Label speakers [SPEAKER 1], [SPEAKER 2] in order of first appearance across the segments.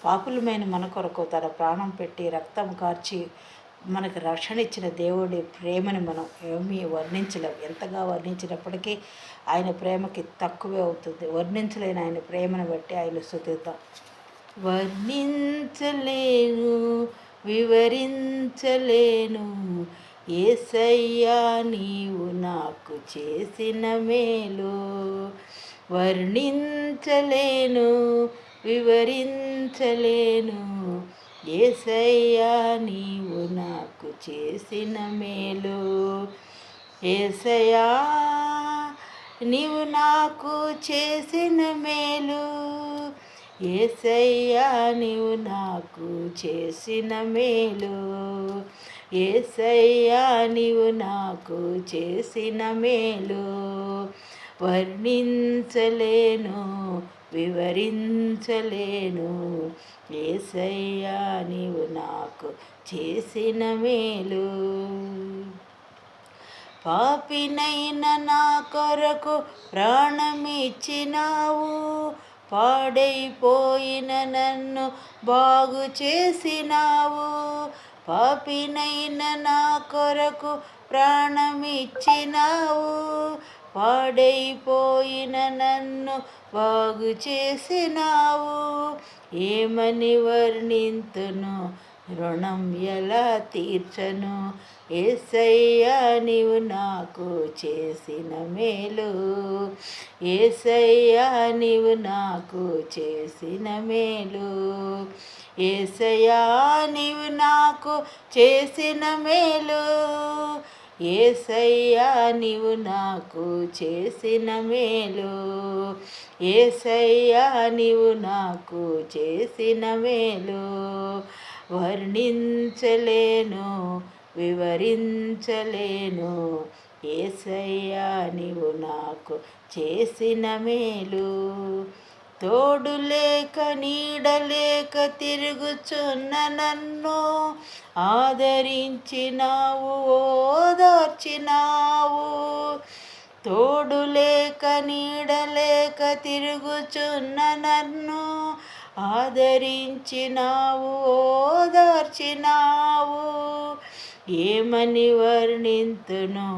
[SPEAKER 1] పాపులమైన మన కొరకు తన ప్రాణం పెట్టి రక్తం కార్చి మనకు రక్షణ ఇచ్చిన దేవుడి ప్రేమని మనం ఏమీ వర్ణించలేం. ఎంతగా వర్ణించినప్పటికీ ఆయన ప్రేమకి తక్కువే అవుతుంది. వర్ణించలేని ఆయన ప్రేమను బట్టి ఆయన స్తుతిద్దాం. వర్ణించలేను, వివరించలేను యేసయ్యా నీవు నాకు చేసిన మేలు. వర్ణించలేను, వివరించలేను యేసయ్యా నీవు నాకు చేసిన మేలు. యేసయ్యా నీవు నాకు చేసిన మేలు. యేసయ్యా నీవు నాకు చేసిన మేలు. యేసయ్యా నీవు నాకు చేసిన మేలు. వర్ణించలేను, వివరించలేను యేసయ్యా నీవు నాకు చేసిన మేలు. పాపినైన నా కొరకు ప్రాణమిచ్చినావు, పాడైపోయిన నన్ను బాగు చేసినావు. పాపినైన నా కొరకు ప్రాణమిచ్చినావు, పాడైపోయిన నన్ను బాగు చేసినావు. ఏమని వర్ణింతును, రుణం ఎలా తీర్చను యేసయ్యా నీవు నాకు చేసిన మేలు. యేసయ్యా నీవు నాకు చేసిన మేలు. యేసయ్యా నీవు నాకు చేసిన మేలు. యేసయ్యా నీవు నాకు చేసిన మేలు. యేసయ్యా నీవు నాకు చేసిన మేలు. వర్ణించలేను, వివరించలేను యేసయ్యా నీవు నాకు చేసిన మేలు. తోడు లేక నీడలేక తిరుగుచున్న నన్ను ఆదరించినావు, ఓదార్చినావు. తోడు లేక నీడలేక తిరుగుచున్న నన్ను ఆదరించినావు, ఓదార్చినావు. ఏమని వర్ణింతును,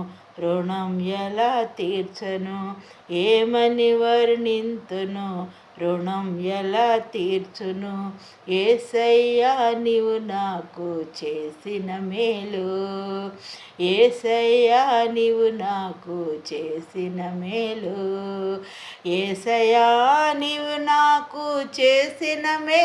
[SPEAKER 1] రుణం ఎలా తీర్చను. ఏమని వర్ణింతును, రుణం ఎలా తీర్చును. యేసయ్యా నీవు నాకు చేసిన మేలు. యేసయ్యా నీవు నాకు చేసిన మేలు. యేసయ్యా నీవు నాకు చేసిన మేలు.